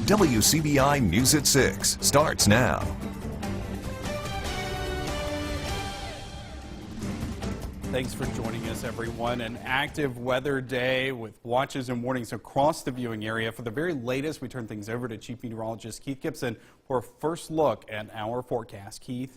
WCBI News at 6 starts now. Thanks for joining us, everyone. An active weather day with watches and warnings across the viewing area. For the very latest, we turn things over to Chief Meteorologist Keith Gibson for a first look at our forecast. Keith.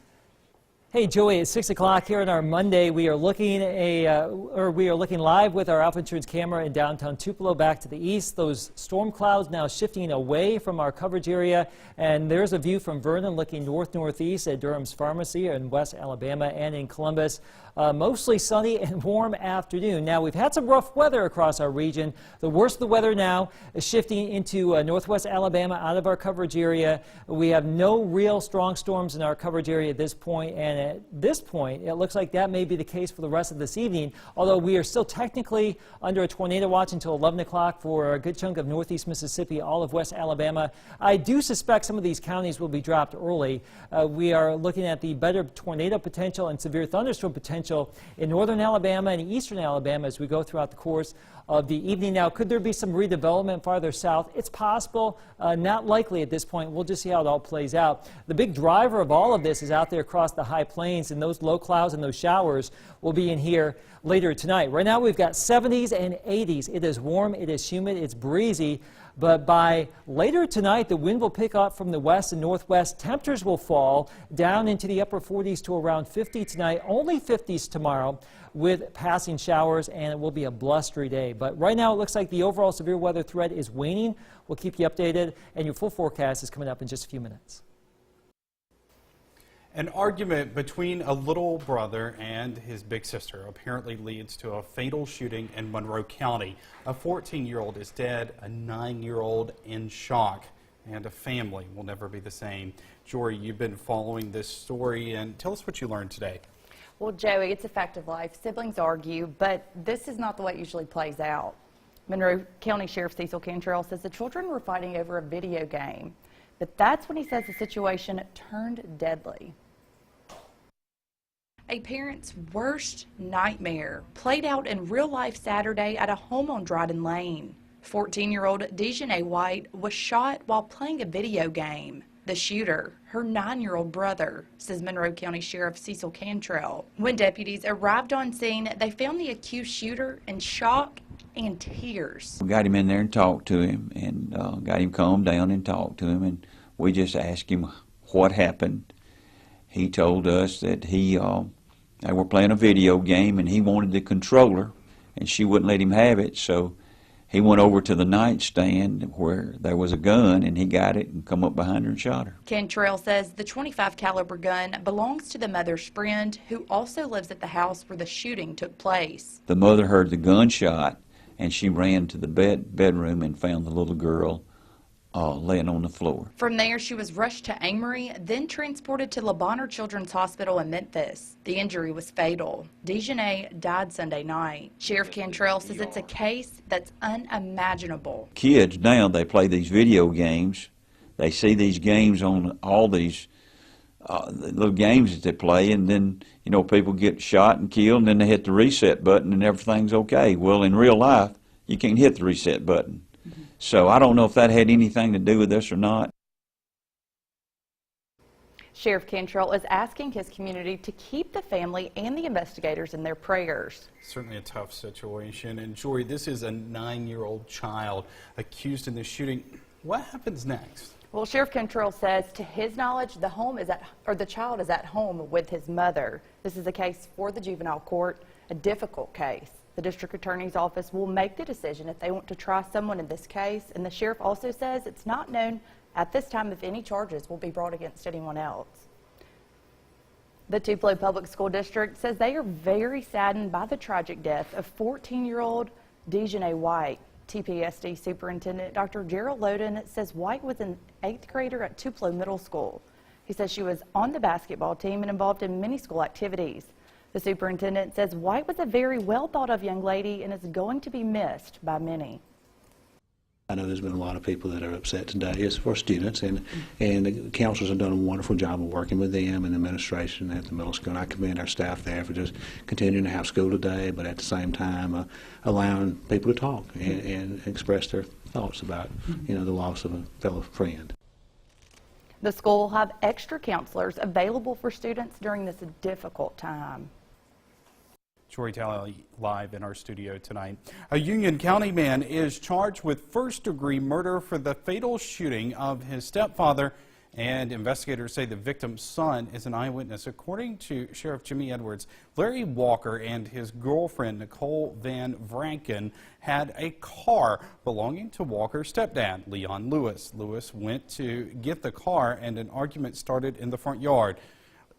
Hey Joey, it's 6 o'clock here on our Monday. We are looking live with our Alpha Insurance camera in downtown Tupelo back to the east. Those storm clouds now shifting away from our coverage area, and there's a view from Vernon looking north-northeast at Durham's Pharmacy in West Alabama and in Columbus. Mostly sunny and warm afternoon. Now, we've had some rough weather across our region. The worst of the weather now is shifting into northwest Alabama out of our coverage area. We have no real strong storms in our coverage area at this point, and at this point, it looks like that may be the case for the rest of this evening, although we are still technically under a tornado watch until 11 o'clock for a good chunk of northeast Mississippi, all of West Alabama. I do suspect some of these counties will be dropped early. We are looking at the better tornado potential and severe thunderstorm potential in northern Alabama and eastern Alabama as we go throughout the course of the evening. Now, could there be some redevelopment farther south? It's possible, not likely at this point. We'll just see how it all plays out. The big driver of all of this is out there across the high plains, and those low clouds and those showers will be in here later tonight. Right now we've got 70s and 80s. It is warm, it is humid, it's breezy. But by later tonight, the wind will pick up from the west and northwest. Temperatures will fall down into the upper 40s to around 50 tonight, only 50s tomorrow with passing showers, and it will be a blustery day. But right now, it looks like the overall severe weather threat is waning. We'll keep you updated, and your full forecast is coming up in just a few minutes. An argument between a little brother and his big sister apparently leads to a fatal shooting in Monroe County. A 14-year-old is dead, a 9-year-old in shock, and a family will never be the same. Jory, you've been following this story, and tell us what you learned today. Well, Joey, it's a fact of life. Siblings argue, but this is not the way it usually plays out. Monroe County Sheriff Cecil Cantrell says the children were fighting over a video game, but that's when he says the situation turned deadly. A parent's worst nightmare played out in real life Saturday at a home on Dryden Lane. 14-year-old Dejanay White was shot while playing a video game. The shooter, her 9-year-old brother, says Monroe County Sheriff Cecil Cantrell. When deputies arrived on scene, they found the accused shooter in shock and tears. We got him in there and talked to him, and got him calmed down and talked to him, and we just asked him what happened. He told us that they were playing a video game and he wanted the controller and she wouldn't let him have it, so he went over to the nightstand where there was a gun and he got it and come up behind her and shot her. Cantrell says the .25 caliber gun belongs to the mother's friend who also lives at the house where the shooting took place. The mother heard the gunshot and she ran to the bedroom and found the little girl laying on the floor. From there, she was rushed to Amory, then transported to Le Bonheur Children's Hospital in Memphis. The injury was fatal. Dejanay died Sunday night. Sheriff Cantrell says it's a case that's unimaginable. Kids now, they play these video games. They see these games on all these little games that they play, and then, you know, people get shot and killed, and then they hit the reset button and everything's okay. Well, in real life, you can't hit the reset button. So I don't know if that had anything to do with this or not. Sheriff Cantrell is asking his community to keep the family and the investigators in their prayers. Certainly a tough situation. And Jory, this is a 9-year-old child accused in this shooting. What happens next? Well, Sheriff Cantrell says, to his knowledge, the child is at home with his mother. This is a case for the juvenile court, a difficult case. The district attorney's office will make the decision if they want to try someone in this case, and the sheriff also says it's not known at this time if any charges will be brought against anyone else. The Tupelo Public School District says they are very saddened by the tragic death of 14-year-old Dejanay White. TPSD Superintendent Dr. Gerald Loden says White was an 8th grader at Tupelo Middle School. He says she was on the basketball team and involved in many school activities. The superintendent says White was a very well thought of young lady and is going to be missed by many. I know there's been a lot of people that are upset today as for students, and the counselors have done a wonderful job of working with them and the administration at the middle school. And I commend our staff there for just continuing to have school today, but at the same time allowing people to talk and express their thoughts about, the loss of a fellow friend. The school will have extra counselors available for students during this difficult time. Jory Talley live in our studio tonight. A Union County man is charged with first-degree murder for the fatal shooting of his stepfather, and investigators say the victim's son is an eyewitness. According to Sheriff Jimmy Edwards, Larry Walker and his girlfriend Nicole Van Vranken had a car belonging to Walker's stepdad, Leon Lewis. Lewis went to get the car and an argument started in the front yard.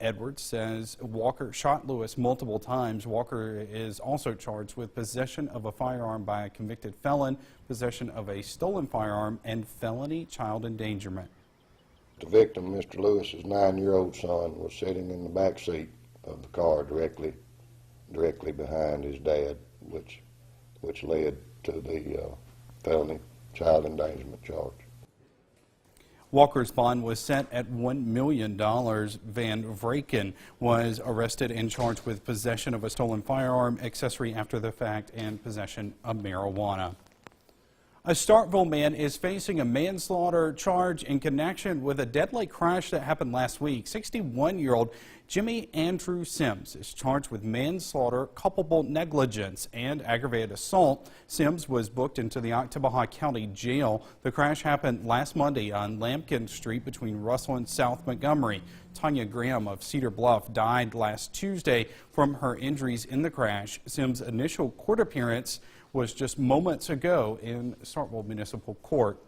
Edwards says Walker shot Lewis multiple times. Walker is also charged with possession of a firearm by a convicted felon, possession of a stolen firearm, and felony child endangerment. The victim, Mr. Lewis's 9-year-old son, was sitting in the back seat of the car directly behind his dad, which led to the felony child endangerment charge. Walker's bond was set at $1 million. Van Vranken was arrested and charged with possession of a stolen firearm, accessory after the fact, and possession of marijuana. A Starkville man is facing a manslaughter charge in connection with a deadly crash that happened last week. 61-year-old Jimmy Andrew Sims is charged with manslaughter, culpable negligence, and aggravated assault. Sims was booked into the Oktibbeha County Jail. The crash happened last Monday on Lampkin Street between Russell and South Montgomery. Tanya Graham of Cedar Bluff died last Tuesday from her injuries in the crash. Sims' initial court appearance was just moments ago in Starkville Municipal Court.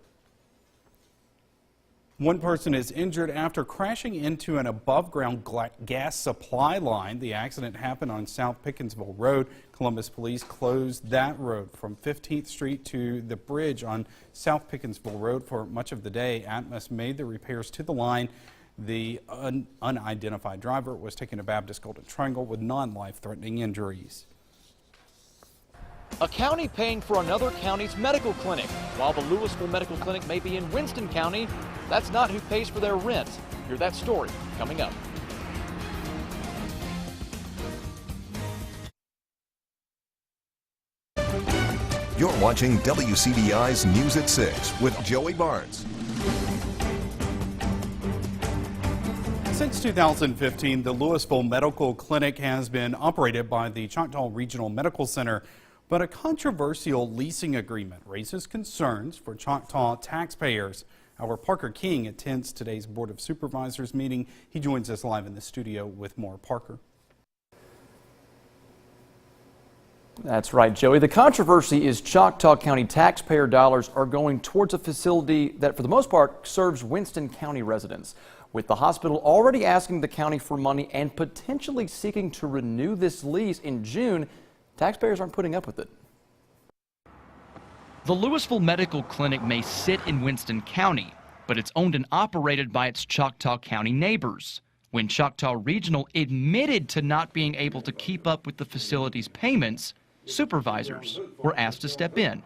One person is injured after crashing into an above-ground gas supply line. The accident happened on South Pickensville Road. Columbus police closed that road from 15th Street to the bridge on South Pickensville Road for much of the day. Atmos made the repairs to the line. The unidentified driver was taken to Baptist Golden Triangle with non-life-threatening injuries. A county paying for another county's medical clinic. While the Louisville Medical Clinic may be in Winston County, that's not who pays for their rent. Hear that story coming up. You're watching WCBI's News at 6 with Joey Barnes. Since 2015, the Louisville Medical Clinic has been operated by the Choctaw Regional Medical Center. But a controversial leasing agreement raises concerns for Choctaw taxpayers. Our Parker King attends today's Board of Supervisors meeting. He joins us live in the studio with more. Parker. That's right, Joey. The controversy is Choctaw County taxpayer dollars are going towards a facility that, for the most part, serves Winston County residents. With the hospital already asking the county for money and potentially seeking to renew this lease in June, taxpayers aren't putting up with it. The Louisville Medical Clinic may sit in Winston County, but it's owned and operated by its Choctaw County neighbors. When Choctaw Regional admitted to not being able to keep up with the facility's payments, supervisors were asked to step in.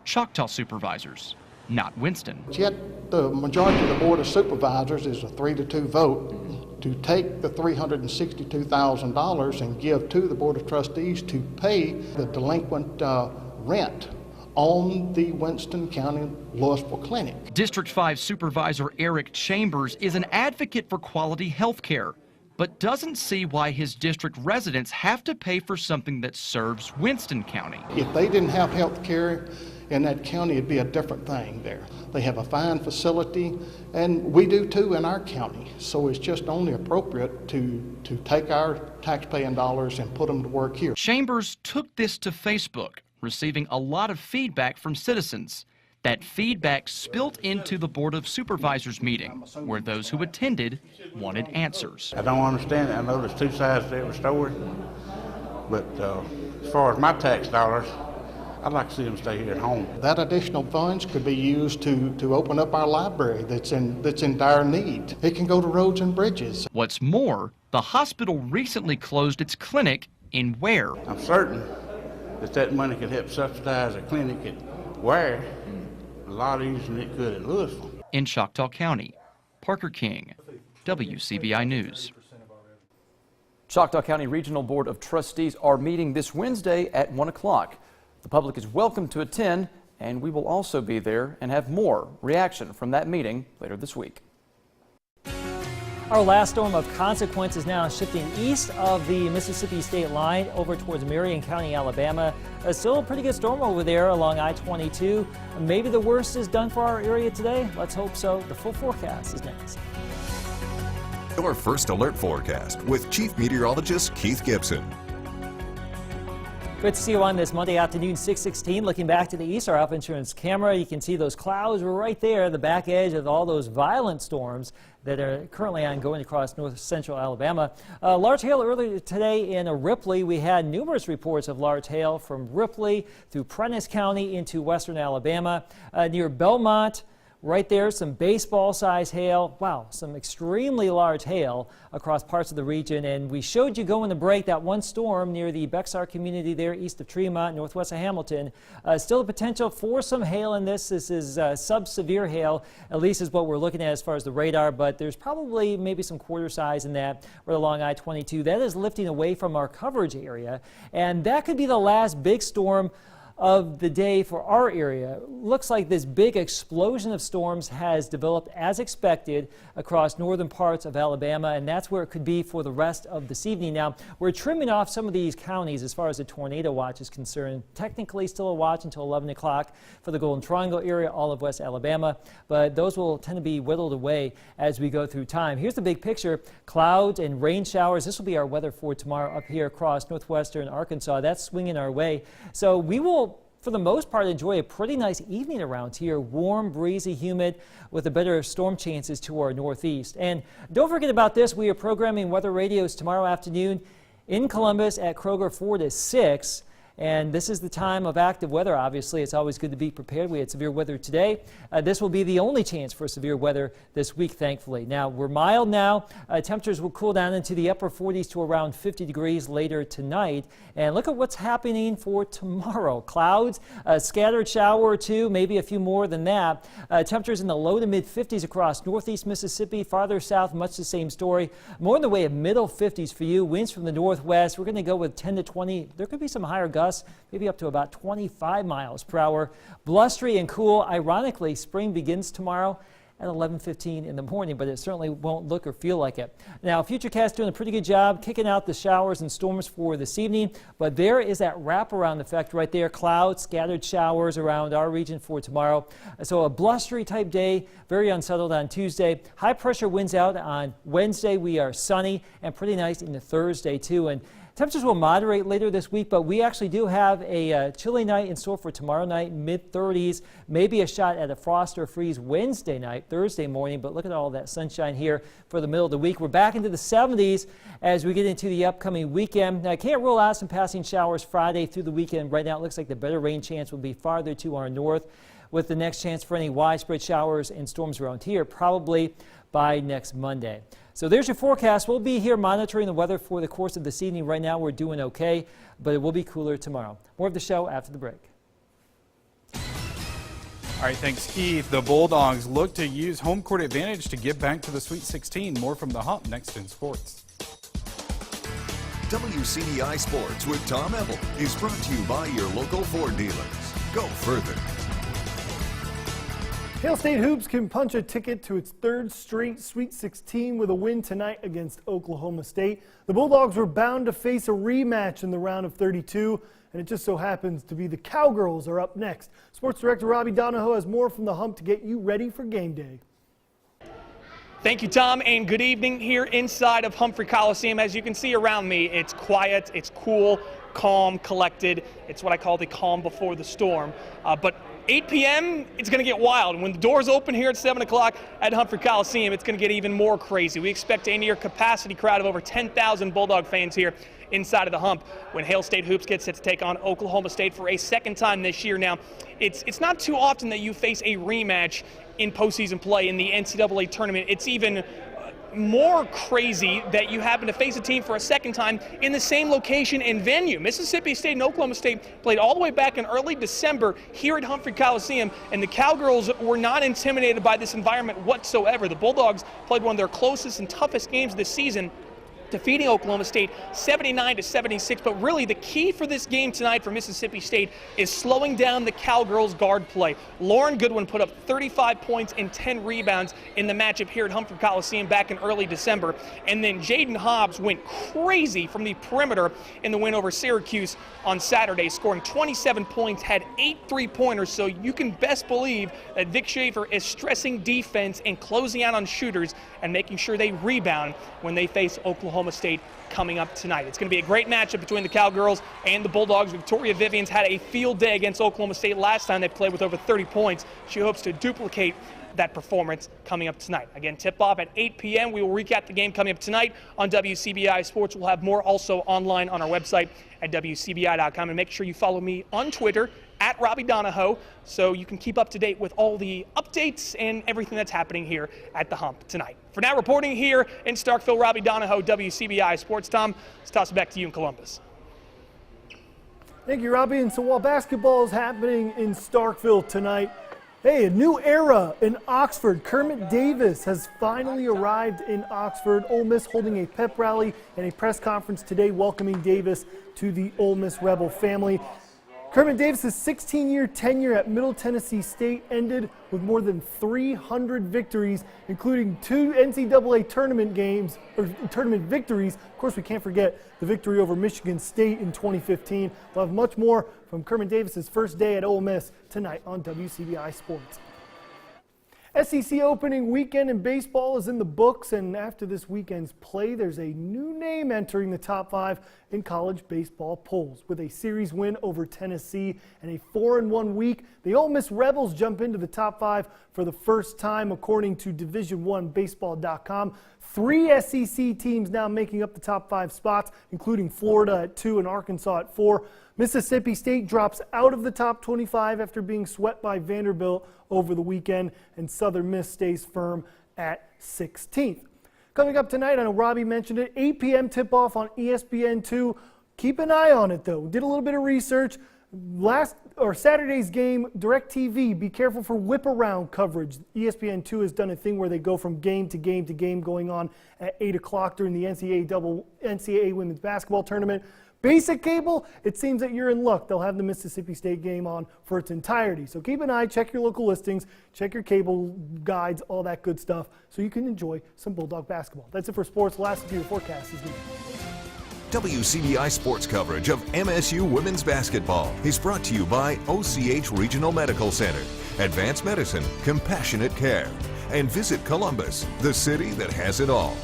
Choctaw supervisors, not Winston. Yet the majority of the Board of Supervisors is a 3-2 vote to take the $362,000 and give to the Board of Trustees to pay the delinquent rent on the Winston County Louisville Clinic. District 5 Supervisor Eric Chambers is an advocate for quality health care, but doesn't see why his district residents have to pay for something that serves Winston County. If they didn't have health care in that county, it'd be a different thing there. They have a fine facility, and we do too in our county. So it's just only appropriate to take our taxpaying dollars and put them to work here. Chambers took this to Facebook, receiving a lot of feedback from citizens. That feedback spilled into the Board of Supervisors meeting, where those who attended wanted answers. I don't understand it. I know there's two sides to every story, but as far as my tax dollars, I'd like to see them stay here at home. That additional funds could be used to open up our library that's in dire need. It can go to roads and bridges. What's more, the hospital recently closed its clinic in Ware. I'm certain that money could help subsidize a clinic at Ware a lot easier than it could at Louisville. In Choctaw County, Parker King, WCBI News. Choctaw County Regional Board of Trustees are meeting this Wednesday at 1 o'clock. The public is welcome to attend. and we will also be there and have more reaction from that meeting later this week. Our last storm of consequence is now shifting east of the Mississippi state line over towards Marion County, Alabama. Still a pretty good storm over there along I-22. Maybe the worst is done for our area today. Let's hope so. The full forecast is next. Your first alert forecast with Chief Meteorologist Keith Gibson. Good to see you on this Monday afternoon, 6:16. Looking back to the east, our Alpha Insurance camera, you can see those clouds right there, the back edge of all those violent storms that are currently ongoing across north central Alabama. Large hail earlier today in Ripley. We had numerous reports of large hail from Ripley through Prentiss County into western Alabama. Near Belmont, right there, some baseball-sized hail. Wow, some extremely large hail across parts of the region. And we showed you going to break that one storm near the Bexar community there east of Tremont, northwest of Hamilton. Still the potential for some hail in this. This is sub-severe hail, at least is what we're looking at as far as the radar. But there's probably maybe some quarter size in that right along I-22. That is lifting away from our coverage area. And that could be the last big storm of the day for our area. Looks like this big explosion of storms has developed as expected across northern parts of Alabama, and that's where it could be for the rest of this evening. Now, we're trimming off some of these counties as far as the tornado watch is concerned. Technically still a watch until 11 o'clock for the Golden Triangle area, all of West Alabama, but those will tend to be whittled away as we go through time. Here's the big picture. Clouds and rain showers. This will be our weather for tomorrow up here across northwestern Arkansas. That's swinging our way. So we will, for the most part, enjoy a pretty nice evening around here. Warm, breezy, humid, with a better storm chances to our northeast. And don't forget about this. We are programming weather radios tomorrow afternoon in Columbus at Kroger 4 to 6. And this is the time of active weather, obviously. It's always good to be prepared. We had severe weather today. This will be the only chance for severe weather this week, thankfully. Now, we're mild now. Temperatures will cool down into the upper 40s to around 50 degrees later tonight. And look at what's happening for tomorrow. Clouds, a scattered shower or two, maybe a few more than that. Temperatures in the low to mid 50s across northeast Mississippi. Farther south, much the same story. More in the way of middle 50s for you. Winds from the northwest. We're going to go with 10 to 20. There could be some higher gusts, maybe up to about 25 miles per hour. Blustery and cool. Ironically, spring begins tomorrow at 11:15 in the morning, but it certainly won't look or feel like it. Now, Futurecast doing a pretty good job kicking out the showers and storms for this evening, but there is that wraparound effect right there. Clouds, scattered showers around our region for tomorrow. So a blustery type day, very unsettled on Tuesday. High pressure winds out on Wednesday. We are sunny and pretty nice into Thursday too. And temperatures will moderate later this week, but we actually do have a chilly night in store for tomorrow night, mid-30s, maybe a shot at a frost or freeze Wednesday night, Thursday morning, but look at all that sunshine here for the middle of the week. We're back into the 70s as we get into the upcoming weekend. Now, I can't rule out some passing showers Friday through the weekend. Right now, it looks like the better rain chance will be farther to our north, with the next chance for any widespread showers and storms around here, probably by next Monday. So there's your forecast. We'll be here monitoring the weather for the course of this evening. Right now, we're doing okay, but it will be cooler tomorrow. More of the show after the break. All right, thanks, Keith. The Bulldogs look to use home court advantage to get back to the Sweet 16. More from the Hump next in sports. WCBI Sports with Tom Ebel is brought to you by your local Ford dealers. Go further. Hail State Hoops can punch a ticket to its third straight Sweet 16 with a win tonight against Oklahoma State. The Bulldogs were bound to face a rematch in the round of 32, and it just so happens to be the Cowgirls are up next. Sports Director Robbie Donahoe has more from the Hump to get you ready for game day. Thank you, Tom, and good evening here inside of Humphrey Coliseum. As you can see around me, it's quiet, it's cool, calm, collected. It's what I call the calm before the storm. But 8 p.m., it's going to get wild. When the doors open here at 7 o'clock at Humphrey Coliseum, it's going to get even more crazy. We expect a near capacity crowd of over 10,000 Bulldog fans here inside of the Hump when Hail State Hoops gets set to take on Oklahoma State for a second time this year. Now, it's not too often that you face a rematch in postseason play in the NCAA tournament. It's even more crazy that you happen to face a team for a second time in the same location and venue. Mississippi State and Oklahoma State played all the way back in early December here at Humphrey Coliseum, and the Cowgirls were not intimidated by this environment whatsoever. The Bulldogs played one of their closest and toughest games this season defeating Oklahoma State 79-76. But really, the key for this game tonight for Mississippi State is slowing down the Cowgirls' guard play. Lauren Goodwin put up 35 points and 10 rebounds in the matchup here at Humphrey Coliseum back in early December. And then Jaden Hobbs went crazy from the perimeter in the win over Syracuse on Saturday, scoring 27 points, had 8 3-pointers. So you can best believe that Vic Schaefer is stressing defense and closing out on shooters and making sure they rebound when they face Oklahoma State coming up tonight. It's going to be a great matchup between the Cowgirls and the Bulldogs. Victoria Vivian's had a field day against Oklahoma State last time they played with over 30 points. She hopes to duplicate that performance coming up tonight. Again, tip-off at 8 p.m. We will recap the game coming up tonight on WCBI Sports. We'll have more also online on our website at WCBI.com. And make sure you follow me on Twitter at Robbie Donahoe so you can keep up to date with all the updates and everything that's happening here at the Hump tonight. For now, reporting here in Starkville, Robbie Donahoe, WCBI Sports. Tom, let's toss it back to you in Columbus. Thank you, Robbie. And so while basketball is happening in Starkville tonight, hey, a new era in Oxford. Kermit Davis has finally arrived in Oxford. Ole Miss holding a pep rally and a press conference today welcoming Davis to the Ole Miss Rebel family. Kermit Davis' 16-year tenure at Middle Tennessee State ended with more than 300 victories, including 2 NCAA tournament games, or tournament victories. Of course, we can't forget the victory over Michigan State in 2015. We'll have much more from Kermit Davis' first day at Ole Miss tonight on WCBI Sports. SEC opening weekend in baseball is in the books, and after this weekend's play, there's a new name entering the top 5 in college baseball polls. With a series win over Tennessee and a 4-1 week, the Ole Miss Rebels jump into the top 5 for the first time, according to Division1Baseball.com. 3 SEC teams now making up the top 5 spots, including Florida at 2 and Arkansas at 4. Mississippi State drops out of the top 25 after being swept by Vanderbilt over the weekend, and Southern Miss stays firm at 16th. Coming up tonight, I know Robbie mentioned it, 8 p.m. tip-off on ESPN2. Keep an eye on it, though. Did a little bit of research. Saturday's game, DirecTV, be careful for whip-around coverage. ESPN2 has done a thing where they go from game to game to game going on at 8 o'clock during the NCAA women's basketball tournament. Basic cable, it seems that you're in luck. They'll have the Mississippi State game on for its entirety. So keep an eye, check your local listings, check your cable guides, all that good stuff, so you can enjoy some Bulldog basketball. That's it for sports. Last of your forecast is WCBI sports coverage of MSU women's basketball is brought to you by OCH Regional Medical Center, advanced medicine, compassionate care, and visit Columbus, the city that has it all.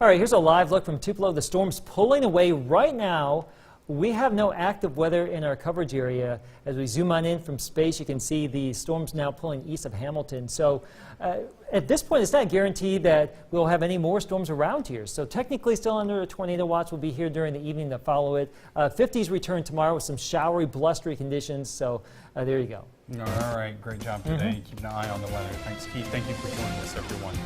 All right, here's a live look from Tupelo. The storm's pulling away right now. We have no active weather in our coverage area. As we zoom on in from space, you can see the storm's now pulling east of Hamilton. So at this point, it's not guaranteed that we'll have any more storms around here. So technically still under a tornado watch. Will be here during the evening to follow it. 50s return tomorrow with some showery, blustery conditions. So there you go. All right, great job today. Keep an eye on the weather. Thanks, Keith. Thank you for joining us, everyone.